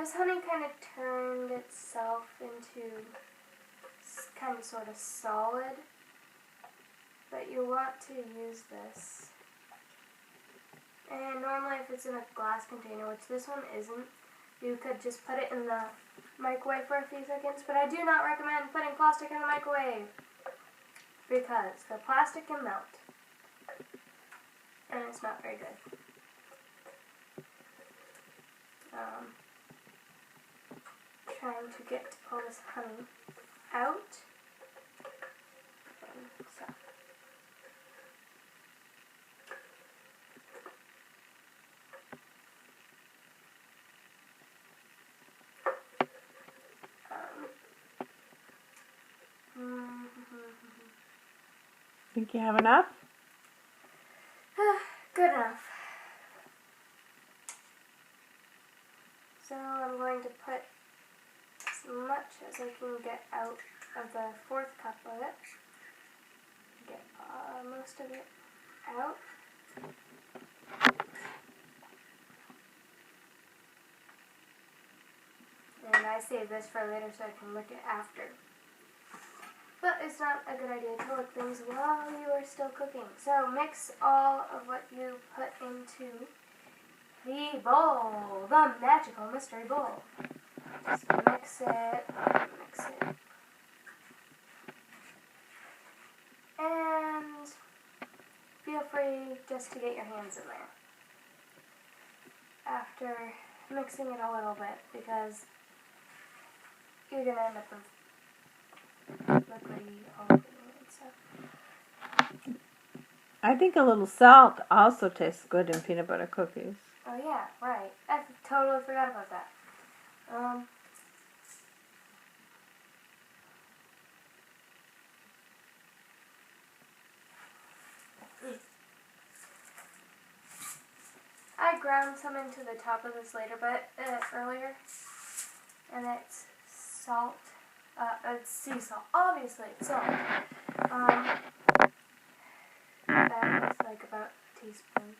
this honey kind of turned itself into kind of sort of solid, but you want to use this. And normally if it's in a glass container, which this one isn't, you could just put it in the microwave for a few seconds, but I do not recommend putting plastic in the microwave because the plastic can melt, and it's not very good. Trying to get all this honey out. So. Think you have enough? Good enough. So I'm going to put as much as I can get out of the 4th cup of it. Get most of it out. And I save this for later so I can lick it after. But it's not a good idea to lick things while you are still cooking. So mix all of what you put into the bowl, the magical mystery bowl. Just mix it, and feel free just to get your hands in there after mixing it a little bit, because you're going to end up with liquidy all over and stuff. I think a little salt also tastes good in peanut butter cookies. Oh yeah, right. I totally forgot about that. I ground some into the top of this earlier, and it's salt. It's sea salt. Obviously, it's salt. That is like about a teaspoon.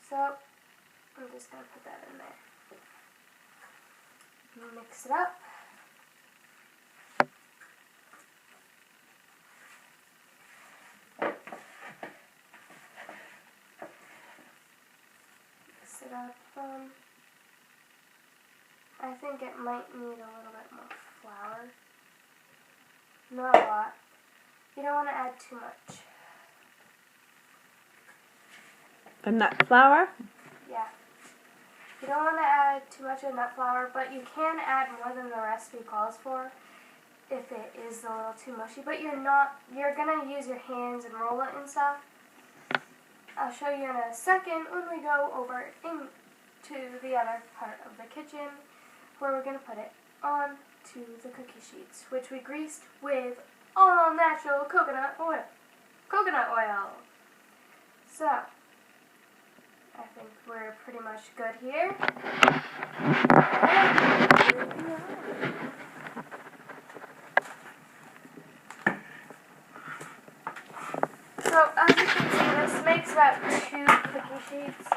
So I'm just going to put that in there. Mix it up. Mix it up. I think it might need a little bit more flour. Not a lot. You don't want to add too much. The nut flour? Yeah. You don't want to add too much of nut flour, but you can add more than the recipe calls for if it is a little too mushy. But you're going to use your hands and roll it and stuff. I'll show you in a second when we go over into the other part of the kitchen where we're going to put it onto the cookie sheets, which we greased with all natural coconut oil. So, I think we're pretty much good here. So, as you can see, this makes about 2 cookie sheets.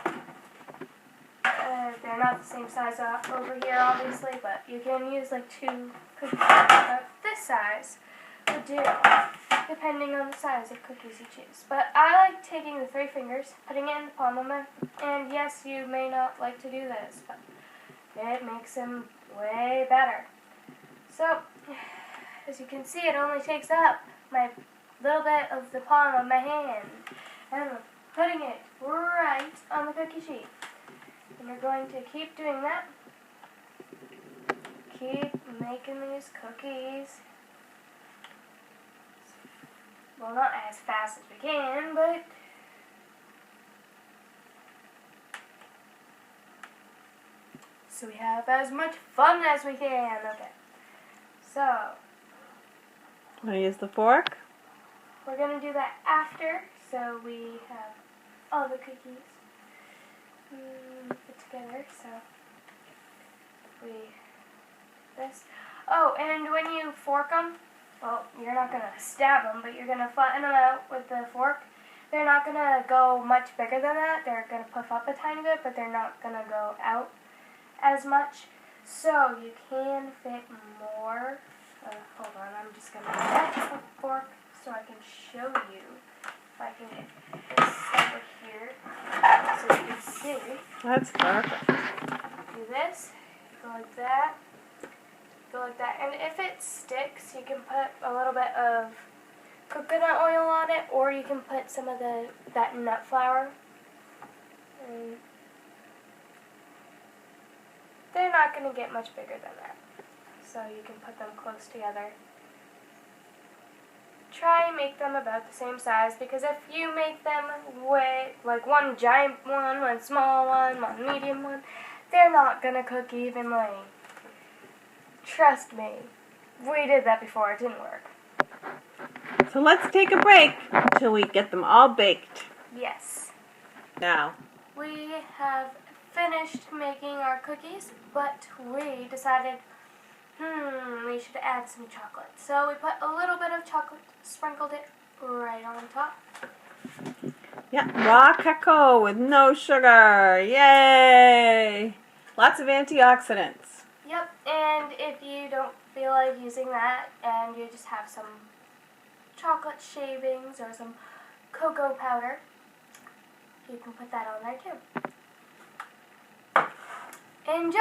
They're not the same size over here, obviously, but you can use like 2 cookie sheets of this size would do, depending on the size of cookies you choose. But I like taking the 3 fingers, putting it in the palm of my, and yes, you may not like to do this, but it makes them way better. So, as you can see, it only takes up my little bit of the palm of my hand, and I'm putting it right on the cookie sheet. And you're going to keep doing that. Keep making these cookies. Well, not as fast as we can, but so we have as much fun as we can. Okay. So, Want to use the fork? we're going to do that after, so we have all the cookies put together. So, this. Oh, and when you fork them, well, you're not going to stab them, but you're going to flatten them out with the fork. They're not going to go much bigger than that. They're going to puff up a tiny bit, but they're not going to go out as much. So you can fit more. Hold on, I'm just going to get a fork so I can show you. If I can get this over here so you can see. That's perfect. Do this, go like that, go like that. And if it sticks, you can put a little bit of coconut oil on it, or you can put some of that nut flour. And they're not going to get much bigger than that. So you can put them close together. Try and make them about the same size, because if you make them like one giant one small one medium one, they're not going to cook evenly. Trust me. We did that before. It didn't work. So let's take a break till we get them all baked. Yes. Now, We have finished making our cookies, but we decided, we should add some chocolate. So we put a little bit of chocolate, sprinkled it right on top. yeah, raw cacao with no sugar. Yay! Lots of antioxidants. Yep, and if you don't feel like using that and you just have some chocolate shavings or some cocoa powder, you can put that on there too. Enjoy!